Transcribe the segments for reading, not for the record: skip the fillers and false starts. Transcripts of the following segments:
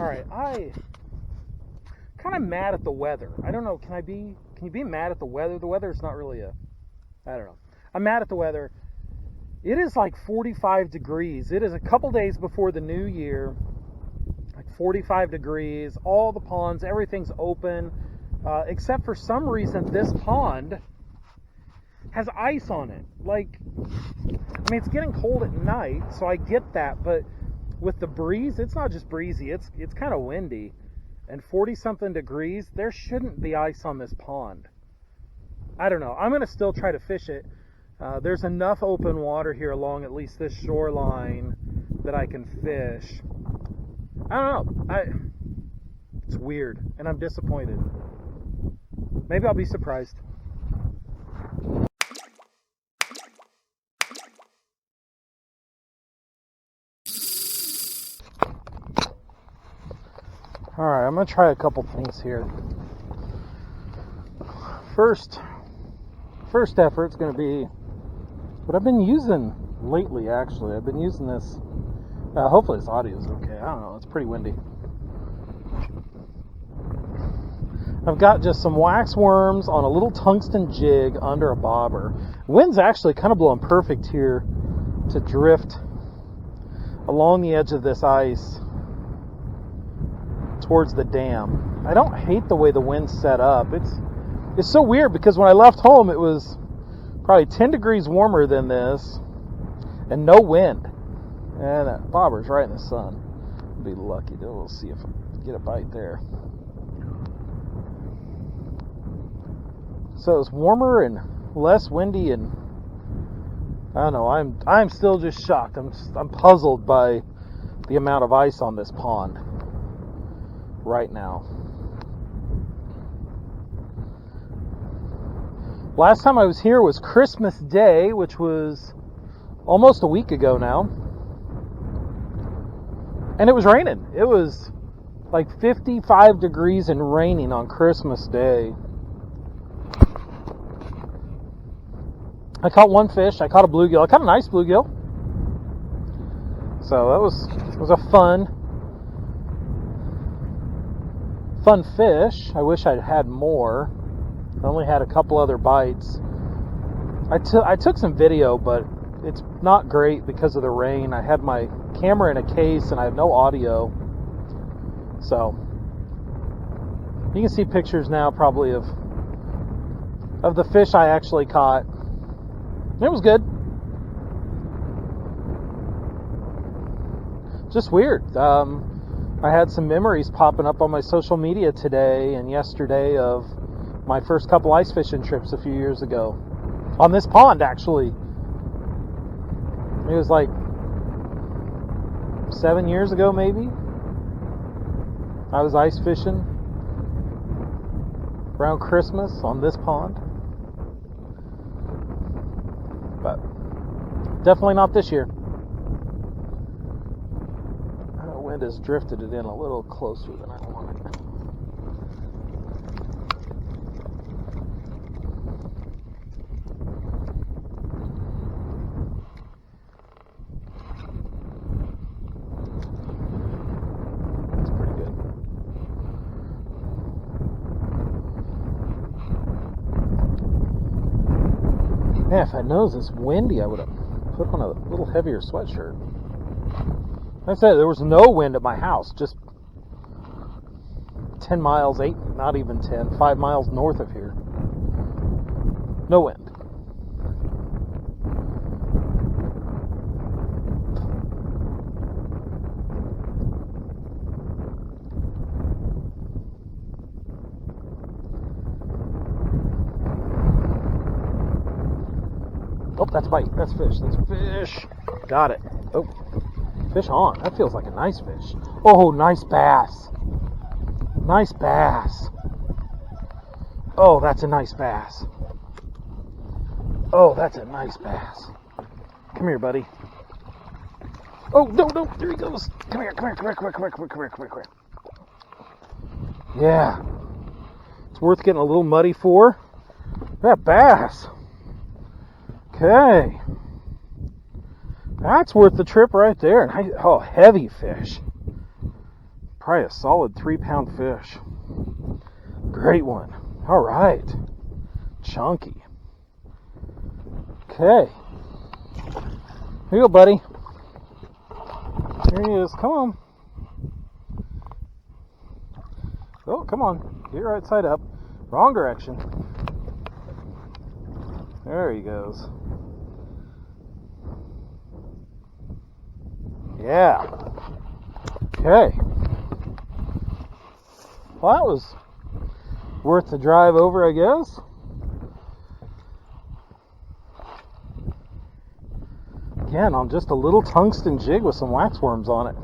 All right, I kind of mad at the weather. I don't know. Can you be mad at the weather? The weather is not really I don't know. I'm mad at the weather. It is like 45 degrees. It is a couple days before the new year. Like 45 degrees. All the ponds, everything's open, except for some reason this pond has ice on it. Like, I mean, it's getting cold at night, so I get that, but with the breeze, it's not just breezy, it's kind of windy. And 40-something degrees, there shouldn't be ice on this pond. I don't know. I'm going to still try to fish it. There's enough open water here along at least this shoreline that I can fish. I don't know. It's weird, and I'm disappointed. Maybe I'll be surprised. Alright, I'm going to try a couple things here. First effort's going to be what I've been using lately, actually. I've been using this. Hopefully this audio is okay. I don't know. It's pretty windy. I've got just some wax worms on a little tungsten jig under a bobber. Wind's actually kind of blowing perfect here to drift along the edge of this ice towards the dam. I don't hate the way the wind's set up. It's so weird because when I left home it was probably 10 degrees warmer than this and no wind. And that bobber's right in the sun. I'll be lucky though. We'll see if I get a bite there. So it's warmer and less windy, and I don't know. I'm still just shocked. I'm puzzled by the amount of ice on this pond right now. Last time I was here was Christmas Day, which was almost a week ago now. And it was raining. It was like 55 degrees and raining on Christmas Day. I caught one fish. I caught a bluegill. I caught a nice bluegill. So that was a fun fish. I wish I'd had more. I only had a couple other bites. I took some video, but it's not great because of the rain. I had my camera in a case and I have no audio. So you can see pictures now probably of the fish I actually caught. It was good. Just weird. I had some memories popping up on my social media today and yesterday of my first couple ice fishing trips a few years ago. On this pond, actually. It was like 7 years ago, maybe. I was ice fishing around Christmas on this pond. But definitely not this year. The wind has drifted it in a little closer than I wanted. That's pretty good. Man, if I known it was windy, I would have put on a little heavier sweatshirt. Like I said, there was no wind at my house, just 10 miles, 5 miles north of here. No wind. Oh, that's a bite. That's fish. That's fish. Got it. Oh, fish on. That feels like a nice fish. Oh, nice bass. Nice bass. Oh, that's a nice bass. Oh, that's a nice bass. Come here, buddy. Oh, no, there he goes. Come here. Yeah. It's worth getting a little muddy for. That bass. Okay. That's worth the trip right there. Oh, heavy fish. Probably a solid 3-pound fish. Great one. All right. Chunky. Okay. Here you go, buddy. There he is. Come on. Oh, come on. Get right side up. Wrong direction. There he goes. Yeah. Okay. Well, that was worth the drive over, I guess. Again, on just a little tungsten jig with some waxworms on it.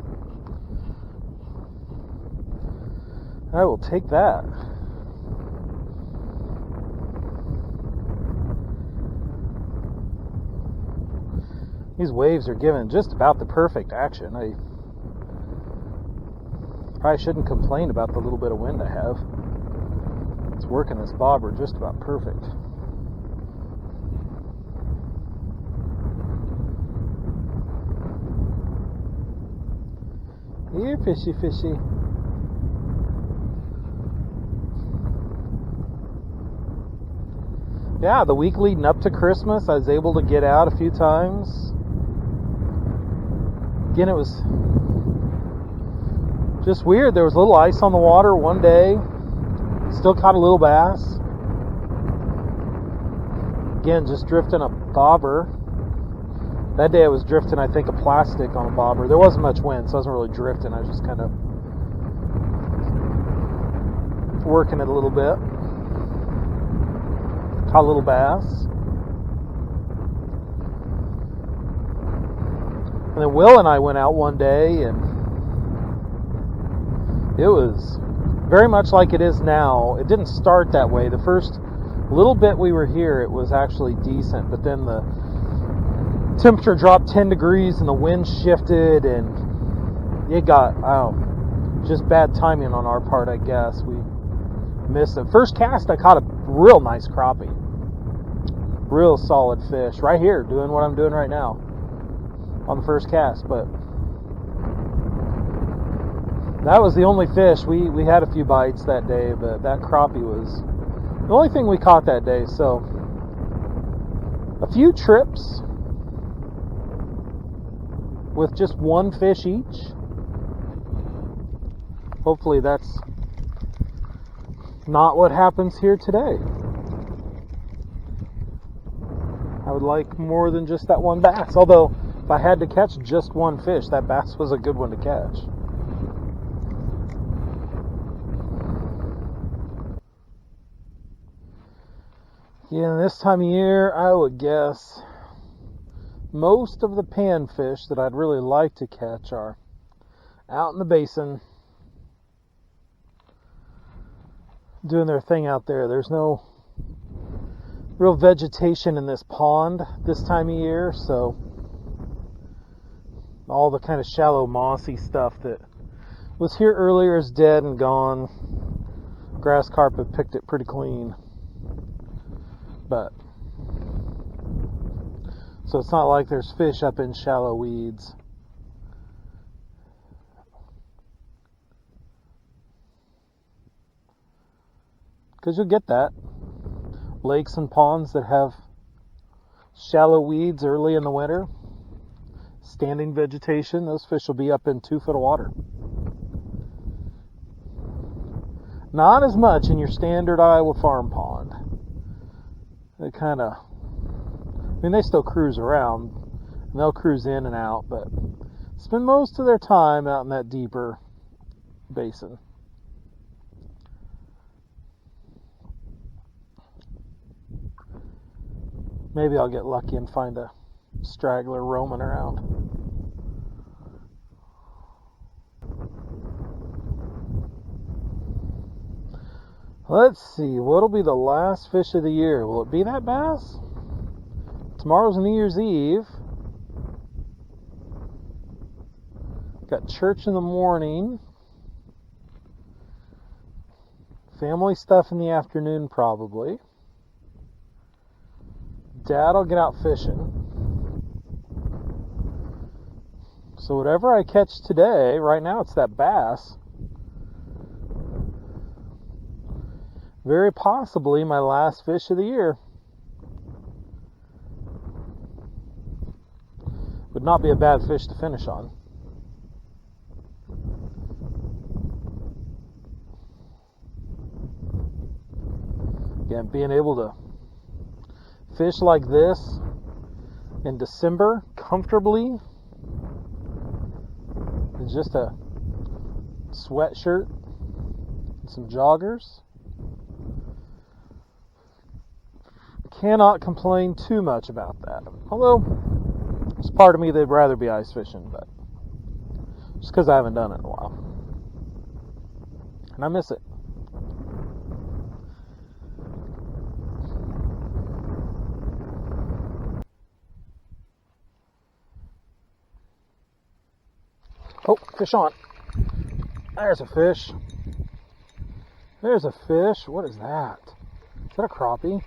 I will take that. These waves are giving just about the perfect action. I probably shouldn't complain about the little bit of wind I have. It's working this bobber just about perfect. Here, fishy, fishy. Yeah, the week leading up to Christmas, I was able to get out a few times. Again, it was just weird. There was a little ice on the water one day. Still caught a little bass. Again, just drifting a bobber. That day I was drifting, I think, a plastic on a bobber. There wasn't much wind, so I wasn't really drifting. I was just kind of working it a little bit. Caught a little bass. And then Will and I went out one day, and it was very much like it is now. It didn't start that way. The first little bit we were here, it was actually decent, but then the temperature dropped 10 degrees and the wind shifted, and it got, just bad timing on our part, I guess. We missed it. First cast, I caught a real nice crappie. Real solid fish. Right here, doing what I'm doing right now on the first cast, but that was the only fish. We had a few bites that day, but that crappie was the only thing we caught that day. So a few trips with just one fish each. Hopefully that's not what happens here today. I would like more than just that one bass. Although, if I had to catch just one fish, that bass was a good one to catch. Yeah, this time of year, I would guess most of the panfish that I'd really like to catch are out in the basin doing their thing out there. There's no real vegetation in this pond this time of year, so all the kind of shallow mossy stuff that was here earlier is dead and gone. Grass carpet picked it pretty clean. But so it's not like there's fish up in shallow weeds. Because you'll get that. Lakes and ponds that have shallow weeds early in the winter, standing vegetation, those fish will be up in 2 foot of water. Not as much in your standard Iowa farm pond. They kind of, they still cruise around, and they'll cruise in and out, but spend most of their time out in that deeper basin. Maybe I'll get lucky and find a straggler roaming around. Let's see, what'll be the last fish of the year? Will it be that bass? Tomorrow's New Year's Eve. Got church in the morning. Family stuff in the afternoon, probably. Dad'll get out fishing. So whatever I catch today, right now it's that bass. Very possibly my last fish of the year. Would not be a bad fish to finish on. Again, being able to fish like this in December comfortably in just a sweatshirt and some joggers. Cannot complain too much about that. Although, there's part of me that'd rather be ice fishing, but just because I haven't done it in a while. And I miss it. Oh, fish on. There's a fish. There's a fish. What is that? Is that a crappie?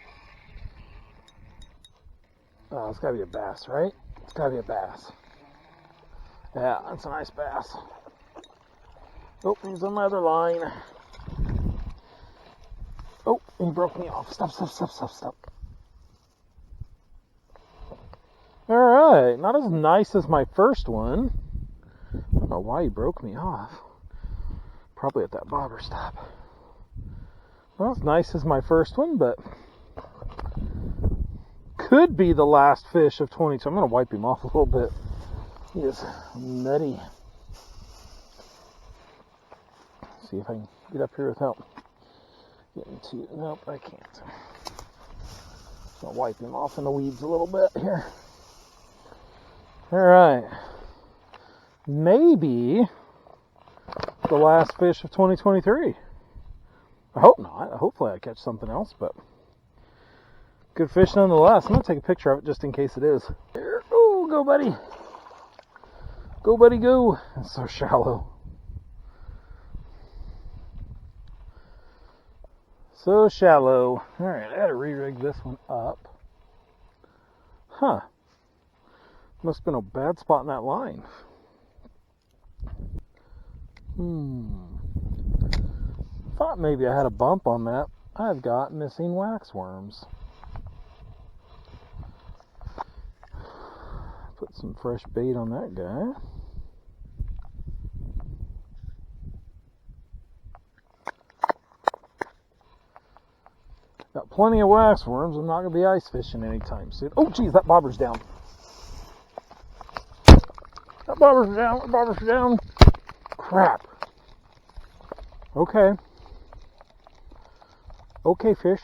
Oh, it's gotta be a bass, right? It's gotta be a bass. Yeah, that's a nice bass. Oh, he's on my other line. Oh, he broke me off. Stop. Alright, not as nice as my first one. I don't know why he broke me off. Probably at that bobber stop. Well, it's nice as my first one, but could be the last fish of 22. I'm going to wipe him off a little bit. He is nutty. See if I can get up here without getting too... Nope, I can't. So I'll wipe him off in the weeds a little bit here. Alright. Maybe the last fish of 2023. I hope not. Hopefully I catch something else, but good fish nonetheless. I'm going to take a picture of it just in case it is. Here. Oh, go buddy. Go buddy, go. It's so shallow. So shallow. Alright, I had to re-rig this one up. Huh. Must have been a bad spot in that line. Thought maybe I had a bump on that. I've got missing waxworms. Put some fresh bait on that guy. Got plenty of waxworms. I'm not going to be ice fishing anytime soon. Oh, geez, that bobber's down. That bobber's down. That bobber's down. Crap. Okay. Okay, fish.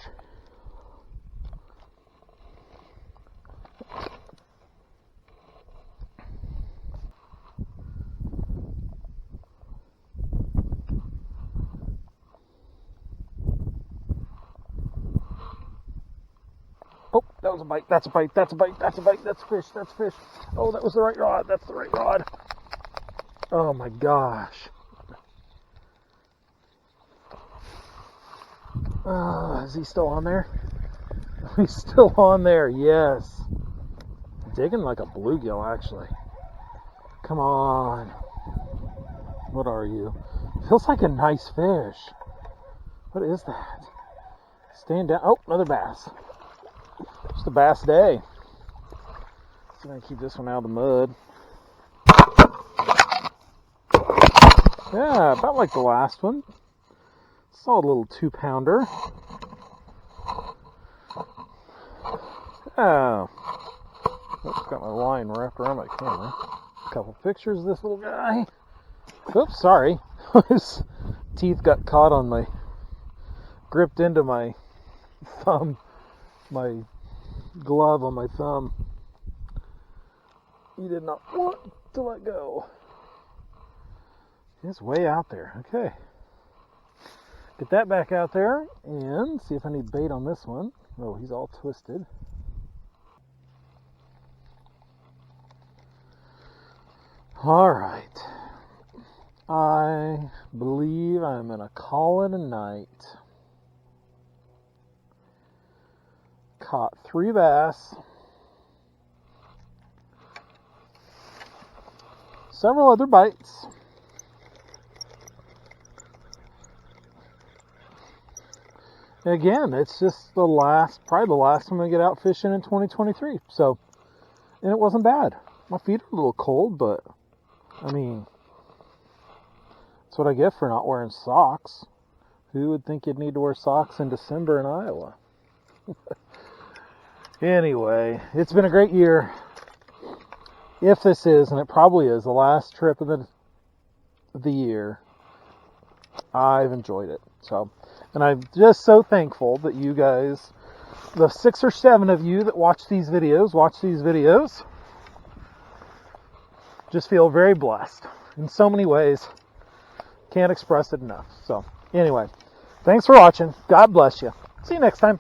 Oh, that was a bite. That's a bite. That's a bite. That's a bite. That's fish. That's fish. Oh, that was the right rod. That's the right rod. Oh my gosh. Is he still on there? He's still on there, yes. Digging like a bluegill, actually. Come on. What are you? Feels like a nice fish. What is that? Stand down. Oh, another bass. Just a bass day. Just gonna keep this one out of the mud. Yeah, about like the last one. Solid little 2-pounder. Oh. Oops, got my line wrapped around my camera. A couple pictures of this little guy. Oops, sorry. His teeth got caught on my... gripped into my thumb. My glove on my thumb. He did not want to let go. He's way out there. Okay. Get that back out there and see if I need bait on this one. Oh, he's all twisted. All right. I believe I'm going to call it a night. Caught 3 bass. Several other bites. again, it's just probably the last time I get out fishing in 2023. So, and it wasn't bad. My feet are a little cold, but I mean, that's what I get for not wearing socks. Who would think you'd need to wear socks in December in Iowa? Anyway, it's been a great year. If this is, and it probably is, the last trip of the year, I've enjoyed it. So, and I'm just so thankful that you guys, the 6 or 7 of you that watch these videos, just feel very blessed in so many ways. Can't express it enough. So, anyway, thanks for watching. God bless you. See you next time.